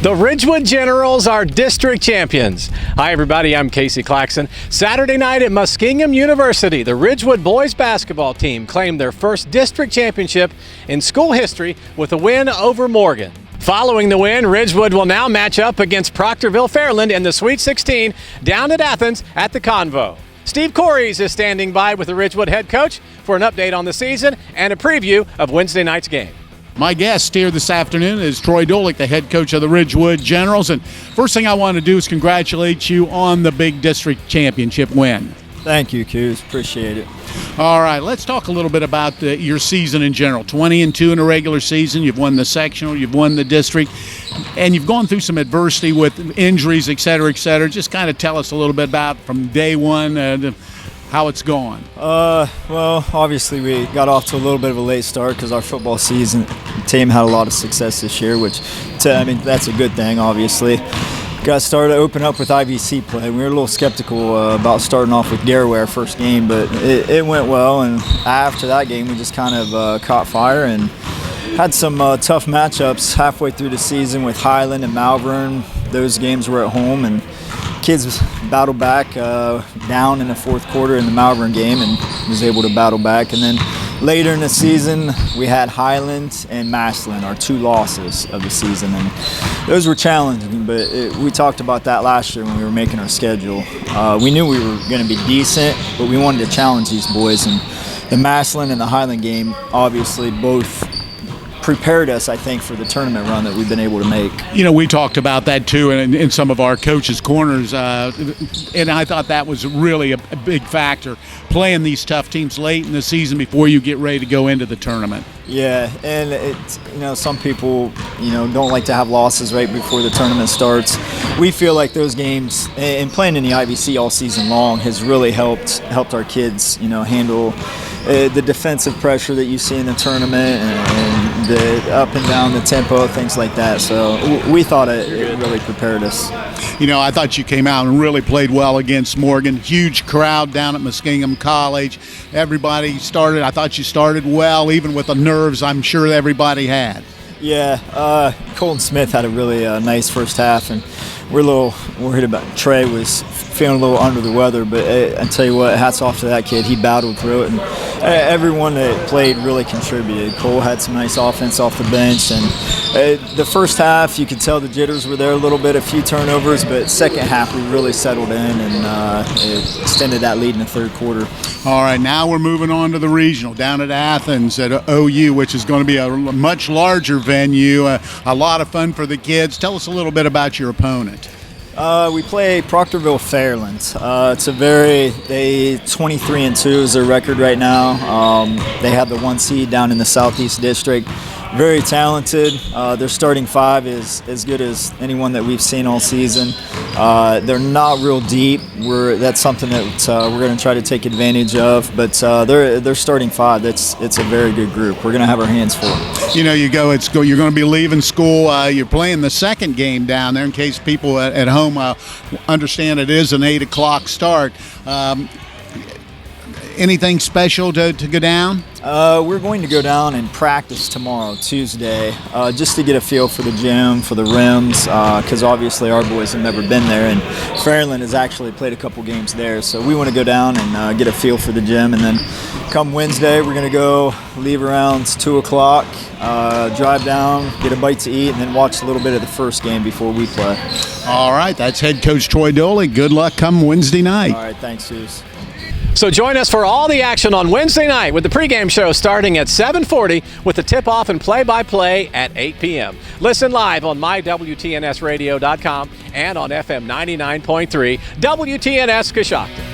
The Ridgewood Generals are district champions. Hi everybody, I'm Casey Claxon. Saturday night at Muskingum University, the Ridgewood boys basketball team claimed their first district championship in school history with a win over Morgan. Following the win, Ridgewood will now match up against Proctorville Fairland in the Sweet 16 down at Athens at the CONVO. Steve Cores is standing by with the Ridgewood head coach for an update on the season and a preview of Wednesday night's game. My guest here this afternoon is Troy Dolick, the head coach of the Ridgewood Generals. And first thing I want to do is congratulate you on the big district championship win. Thank you, Cooz. Appreciate it. All right, let's talk a little bit about your season in general. 20-2 in a regular season. You've won the sectional, you've won the district, and you've gone through some adversity with injuries, et cetera, et cetera. Just kind of tell us a little bit about from day one how it's gone. Well, obviously we got off to a little bit of a late start because our football season team had a lot of success this year, which, that's a good thing, obviously. Got started to open up with IVC play. We were a little skeptical about starting off with Garraway our first game, but it went well, and after that game we just kind of caught fire and had some tough matchups halfway through the season with Highland and Malvern. Those games were at home, and kids battled back down in the fourth quarter in the Malvern game and was able to battle back. And then later in the season, we had Highland and Massillon, our two losses of the season. And those were challenging, but we talked about that last year when we were making our schedule. We knew we were going to be decent, but we wanted to challenge these boys. And the Massillon and the Highland game obviously both prepared us, I think, for the tournament run that we've been able to make. You know, we talked about that too in some of our coaches' corners, and I thought that was really a big factor, playing these tough teams late in the season before you get ready to go into the tournament. Yeah, and it's, some people, don't like to have losses right before the tournament starts. We feel like those games and playing in the IVC all season long has really helped our kids, handle the defensive pressure that you see in the tournament and the up and down the tempo, things like that. So we thought it really prepared us. I thought you came out and really played well against Morgan. Huge crowd down at Muskingum College. Everybody started. I thought you started well, even with the nerves I'm sure everybody had. Yeah, Colton Smith had a really nice first half, and we're a little worried about Trey was feeling a little under the weather, but I tell you what, hats off to that kid. He battled through it, and everyone that played really contributed. Cole had some nice offense off the bench, and the first half, you could tell the jitters were there a little bit, a few turnovers, but second half we really settled in and it extended that lead in the third quarter. All right, now we're moving on to the regional down at Athens at OU, which is going to be a much larger venue, a lot of fun for the kids. Tell us a little bit about your opponent. We play Proctorville Fairland. It's 23-2 is their record right now. They have the 1 seed down in the Southeast District. Very talented. Their starting five is as good as anyone that we've seen all season. They're not real deep. That's something that we're going to try to take advantage of. But their starting five, it's a very good group. We're going to have our hands full. You're going to be leaving school. You're playing the second game down there. In case people at home understand, it is an 8 o'clock start. Anything special to go down? We're going to go down and practice tomorrow, Tuesday, just to get a feel for the gym, for the rims, because obviously our boys have never been there, and Fairland has actually played a couple games there. So we want to go down and get a feel for the gym, and then come Wednesday, we're going to leave around 2 o'clock, drive down, get a bite to eat, and then watch a little bit of the first game before we play. All right, that's head coach Troy Dolick. Good luck come Wednesday night. All right, thanks, Cooz. So join us for all the action on Wednesday night with the pregame show starting at 7:40 with the tip-off and play-by-play at 8 p.m. Listen live on mywtnsradio.com and on FM 99.3 WTNS Coshocton.